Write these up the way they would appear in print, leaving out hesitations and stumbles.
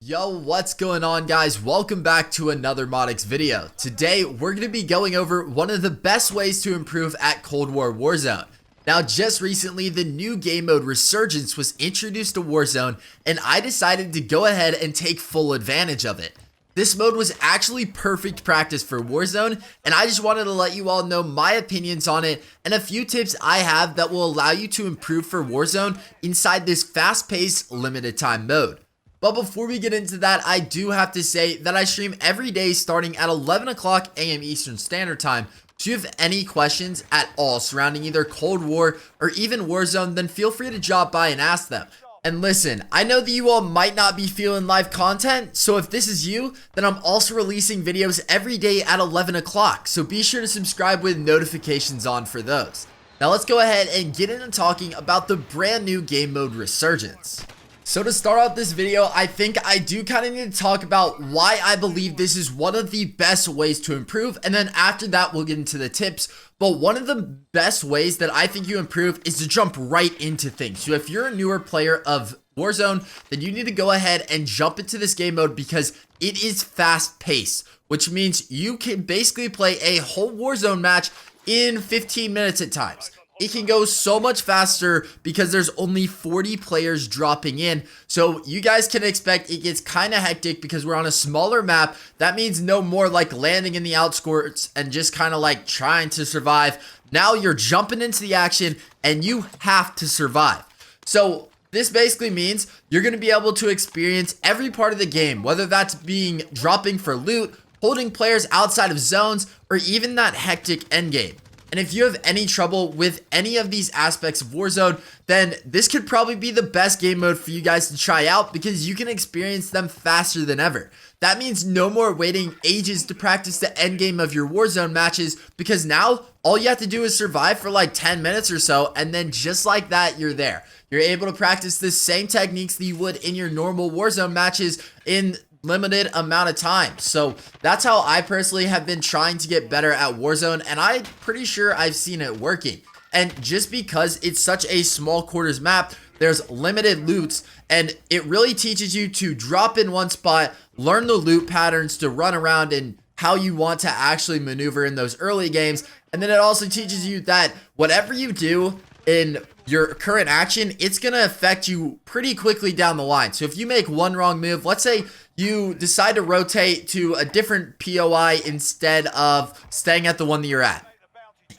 Yo, what's going on, guys? Welcome back to another Modix video. Today, we're going to be going over one of the best ways to improve at Cold War Warzone. Now, just recently, the new game mode Resurgence was introduced to Warzone, and I decided to go ahead and take full advantage of it. This mode was actually perfect practice for Warzone, and I just wanted to let you all know my opinions on it and a few tips I have that will allow you to improve for Warzone inside this fast-paced, limited time mode. But before we get into that, I do have to say that I stream every day starting at 11 o'clock a.m. Eastern Standard Time. So if you have any questions at all surrounding either Cold War or even Warzone, then feel free to drop by and ask them. And listen, I know that you all might not be feeling live content, so if this is you, then I'm also releasing videos every day at 11 o'clock. So be sure to subscribe with notifications on for those. Now let's go ahead and get into talking about the brand new game mode Resurgence. So to start out this video, I think I do kind of need to talk about why I believe this is one of the best ways to improve, and then after that we'll get into the tips. But one of the best ways that I think you improve is to jump right into things. So if you're a newer player of Warzone, then you need to go ahead and jump into this game mode because it is fast paced, which means you can basically play a whole Warzone match in 15 minutes at times. It can go so much faster because there's only 40 players dropping in. So you guys can expect it gets kind of hectic because we're on a smaller map. That means no more like landing in the outskirts and just kind of like trying to survive. Now you're jumping into the action and you have to survive. So this basically means you're going to be able to experience every part of the game, whether that's being dropping for loot, holding players outside of zones, or even that hectic endgame. And if you have any trouble with any of these aspects of Warzone, then this could probably be the best game mode for you guys to try out because you can experience them faster than ever. That means no more waiting ages to practice the end game of your Warzone matches because now all you have to do is survive for like 10 minutes or so, and then just like that, you're there. You're able to practice the same techniques that you would in your normal Warzone matches in limited amount of time. So that's how I personally have been trying to get better at Warzone, and I'm pretty sure I've seen it working. And just because it's such a small quarters map, there's limited loots, and it really teaches you to drop in one spot, learn the loot patterns to run around and how you want to actually maneuver in those early games. And then it also teaches you that whatever you do in your current action, it's going to affect you pretty quickly down the line. So if you make one wrong move, let's say you decide to rotate to a different POI instead of staying at the one that you're at,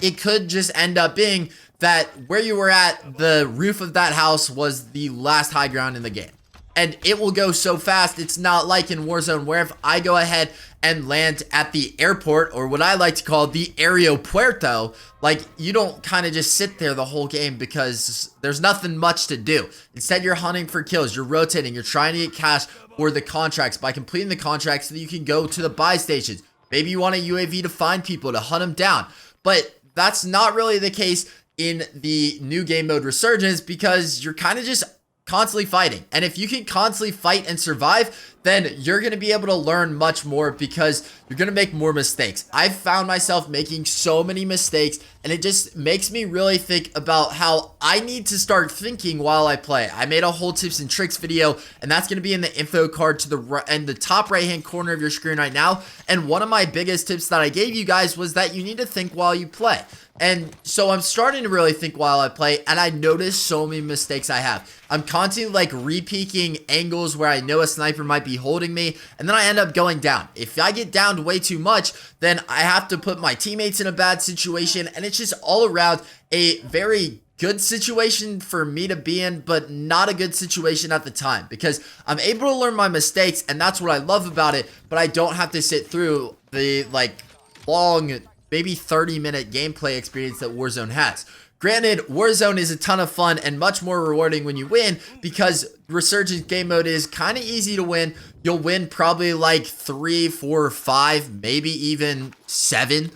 it could just end up being that where you were at, the roof of that house was the last high ground in the game. And it will go so fast, it's not like in Warzone where if I go ahead and land at the airport, or what I like to call the aeropuerto, like you don't kind of just sit there the whole game because there's nothing much to do. Instead, you're hunting for kills, you're rotating, you're trying to get cash for the contracts by completing the contracts so that you can go to the buy stations. Maybe you want a UAV to find people, to hunt them down. But that's not really the case in the new game mode Resurgence because you're kind of just constantly fighting. And if you can constantly fight and survive, then you're going to be able to learn much more because you're going to make more mistakes. I've found myself making so many mistakes, and it just makes me really think about how I need to start thinking while I play. I made a whole tips and tricks video, and that's going to be in the info card to the right and the top right hand corner of your screen right now. And one of my biggest tips that I gave you guys was that you need to think while you play. And so I'm starting to really think while I play, and I notice so many mistakes I have. I'm constantly like re-peeking angles where I know a sniper might be holding me, and then I end up going down. If I get downed way too much, then I have to put my teammates in a bad situation, and it's just all around a very good situation for me to be in, but not a good situation at the time because I'm able to learn my mistakes, and that's what I love about it, but I don't have to sit through the like long, maybe 30-minute gameplay experience that Warzone has. Granted, Warzone is a ton of fun and much more rewarding when you win because Resurgence game mode is kind of easy to win. You'll win probably like 3, 4, 5, maybe even 7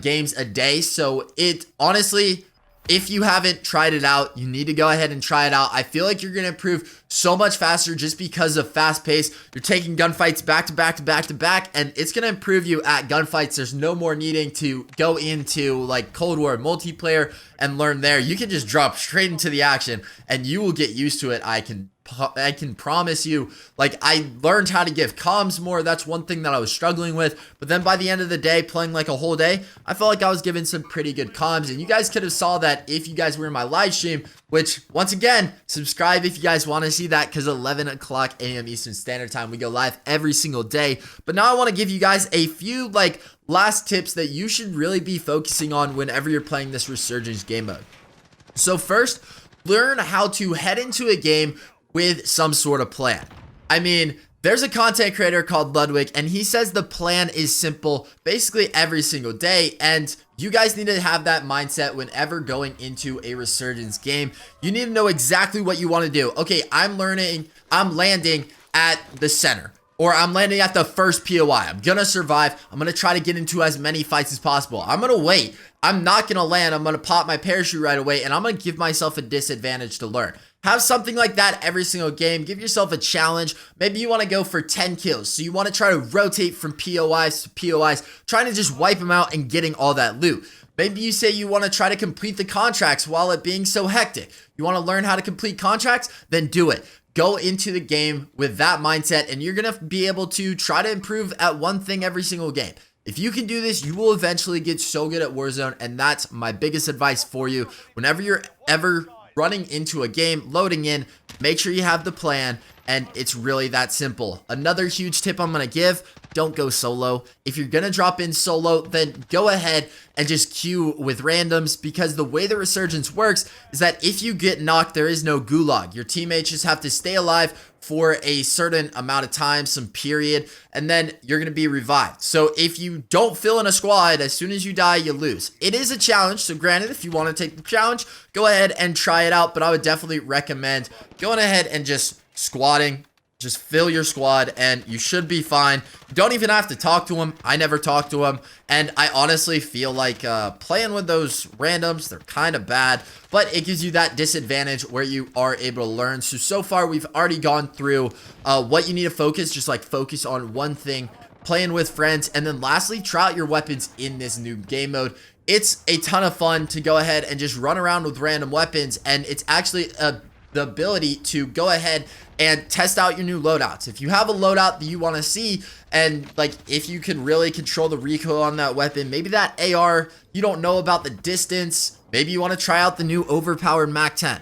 games a day. So it honestly, if you haven't tried it out, you need to go ahead and try it out. I feel like you're going to improve so much faster just because of fast pace. You're taking gunfights back to back to back to back, and it's going to improve you at gunfights. There's no more needing to go into like Cold War multiplayer and learn there. You can just drop straight into the action and you will get used to it. I can can promise you, like, I learned how to give comms more. That's one thing that I was struggling with. But then by the end of the day, playing like a whole day, I felt like I was giving some pretty good comms. And you guys could have saw that if you guys were in my live stream, which once again, subscribe if you guys want to see that, because 11 o'clock a.m. Eastern Standard Time, we go live every single day. But now I want to give you guys a few like last tips that you should really be focusing on whenever you're playing this Resurgence game mode. So first, learn how to head into a game with some sort of plan. I mean, there's a content creator called Ludwig, and he says the plan is simple basically every single day, and you guys need to have that mindset whenever going into a Resurgence game. You need to know exactly what you want to do. Okay, I'm landing at the center, or I'm landing at the first POI. I'm gonna survive. I'm gonna try to get into as many fights as possible. I'm gonna wait. I'm not gonna land. I'm gonna pop my parachute right away, and I'm gonna give myself a disadvantage to learn. Have something like that every single game. Give yourself a challenge. Maybe you want to go for 10 kills. So you want to try to rotate from POIs to POIs, trying to just wipe them out and getting all that loot. Maybe you say you want to try to complete the contracts while it being so hectic. You want to learn how to complete contracts? Then do it. Go into the game with that mindset, and you're going to be able to try to improve at one thing every single game. If you can do this, you will eventually get so good at Warzone, and that's my biggest advice for you. Whenever you're ever running into a game, loading in, make sure you have the plan, and it's really that simple. Another huge tip I'm gonna give, don't go solo. If you're gonna drop in solo, then go ahead and just queue with randoms, because the way the Resurgence works is that if you get knocked, there is no gulag. Your teammates just have to stay alive for a certain amount of time, some period, and then you're going to be revived. So if you don't fill in a squad, as soon as you die, you lose. It is a challenge, so granted, if you want to take the challenge, go ahead and try it out, but I would definitely recommend going ahead and just squatting. Just fill your squad, and you should be fine. You don't even have to talk to them. I never talk to them, and I honestly feel like playing with those randoms, they're kind of bad, but it gives you that disadvantage where you are able to learn. So far, we've already gone through what you need to focus, just like focus on one thing, playing with friends, and then lastly, try out your weapons in this new game mode. It's a ton of fun to go ahead and just run around with random weapons, and it's actually the ability to go ahead and test out your new loadouts. If you have a loadout that you want to see, and like if you can really control the recoil on that weapon, maybe that AR, you don't know about the distance, maybe you want to try out the new overpowered MAC-10.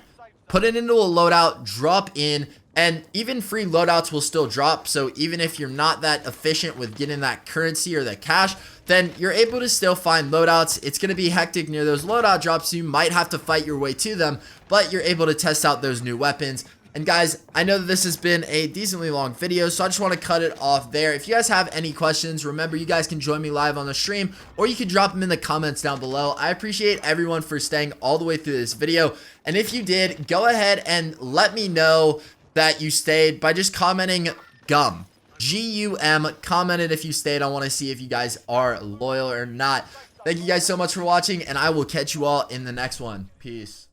Put it into a loadout, drop in, and even free loadouts will still drop. So even if you're not that efficient with getting that currency or that cash, then you're able to still find loadouts. It's going to be hectic near those loadout drops. So you might have to fight your way to them, but you're able to test out those new weapons. And guys, I know that this has been a decently long video, so I just want to cut it off there. If you guys have any questions, remember you guys can join me live on the stream, or you can drop them in the comments down below. I appreciate everyone for staying all the way through this video. And if you did, go ahead and let me know that you stayed by just commenting GUM. G-U-M. Comment it if you stayed. I want to see if you guys are loyal or not. Thank you guys so much for watching, and I will catch you all in the next one. Peace.